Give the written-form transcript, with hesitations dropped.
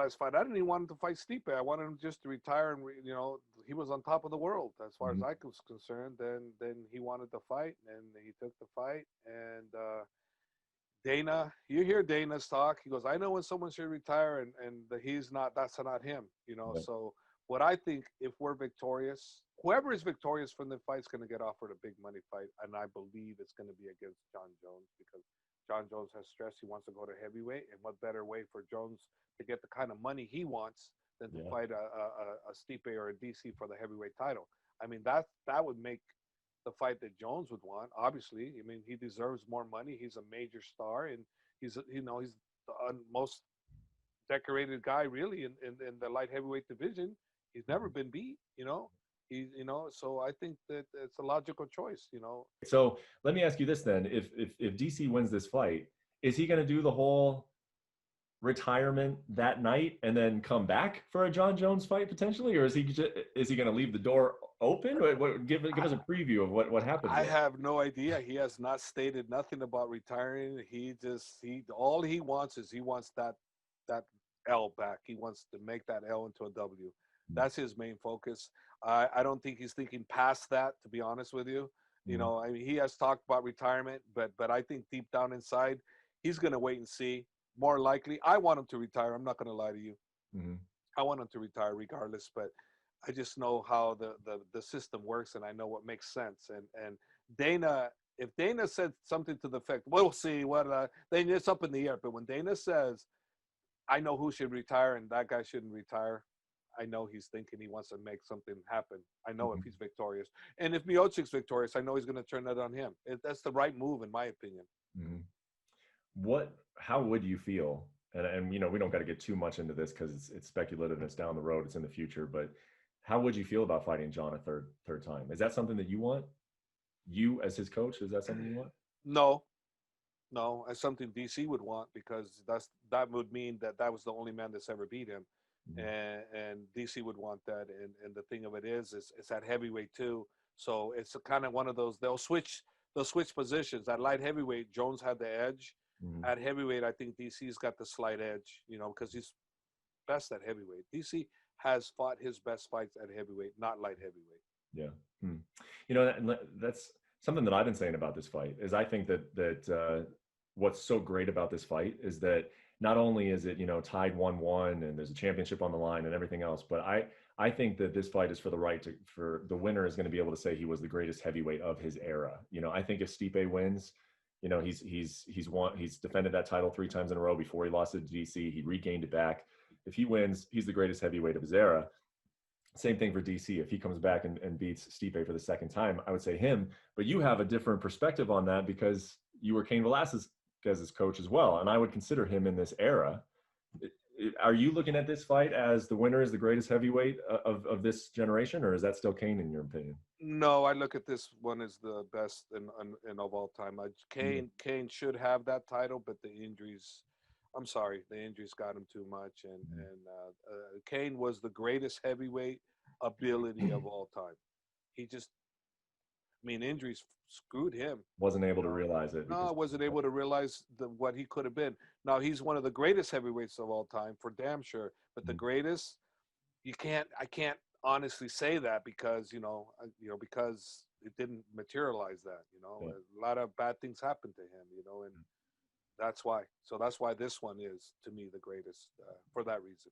last fight, I didn't even want him to fight Stipe. I wanted him just to retire, and he was on top of the world as far as I was concerned. Then he wanted the fight, and he took the fight. And Dana, you hear Dana's talk. He goes, I know when someone should retire, and he's not. That's not him. Yeah. So what I think, if we're victorious, whoever is victorious from the fight's going to get offered a big money fight, and I believe it's going to be against John Jones, because John Jones has stressed he wants to go to heavyweight, and what better way for Jones to get the kind of money he wants than to fight a Stipe or a DC for the heavyweight title. I mean, that would make the fight that Jones would want. Obviously, I mean, he deserves more money. He's a major star, and he's the most decorated guy really in the light heavyweight division. He's never been beat. So I think that it's a logical choice. So let me ask you this then: if DC wins this fight, is he going to do the whole retirement that night and then come back for a John Jones fight potentially, or is he going to leave the door open? Give us a preview of what happened. I have no idea. He has not stated nothing about retiring. All he wants is that L back. He wants to make that L into a W. That's his main focus. I don't think he's thinking past that, to be honest with you. I mean, he has talked about retirement, but I think deep down inside, he's going to wait and see. More likely, I want him to retire. I'm not going to lie to you. I want him to retire regardless, but I just know how the system works, and I know what makes sense. And Dana, if Dana said something to the effect, we'll see what, then it's up in the air. But when Dana says, I know who should retire and that guy shouldn't retire, I know he's thinking he wants to make something happen. I know if he's victorious. And if Miocic's victorious, I know he's going to turn that on him. That's the right move, in my opinion. How would you feel? And we don't got to get too much into this because it's speculative and it's down the road, it's in the future. But how would you feel about fighting John a third time? Is that something that you want? You as his coach, is that something you want? No, as something DC would want, because that would mean that was the only man that's ever beat him. And DC would want that, and the thing of it is it's at heavyweight too, so it's kind of one of those, they'll switch positions. At light heavyweight, Jones had the edge. At heavyweight, I think DC's got the slight edge, because he's best at heavyweight. DC has fought his best fights at heavyweight, not light heavyweight. Yeah. That's something that I've been saying about this fight, is I think that what's so great about this fight is that not only is it, tied 1-1 and there's a championship on the line and everything else, but I think that this fight is for the winner is going to be able to say he was the greatest heavyweight of his era. I think if Stipe wins, he's defended that title 3 times in a row before he lost it to DC. He regained it back. If he wins, he's the greatest heavyweight of his era. Same thing for DC. If he comes back and beats Stipe for the second time, I would say him. But you have a different perspective on that because you were Cain Velasquez's coach as well, and I would consider him in this era. Are you looking at this fight as the winner is the greatest heavyweight of this generation, or is that still Cain in your opinion? No, I look at this one as the best in of all time. Cain should have that title, but the injuries got him too much. And Cain was the greatest heavyweight ability of all time. Injuries screwed him. Wasn't able to realize it. No, wasn't able to realize what he could have been. Now, he's one of the greatest heavyweights of all time, for damn sure. But the greatest, I can't honestly say that because, because it didn't materialize that, A lot of bad things happened to him, and that's why. So that's why this one is, to me, the greatest for that reason.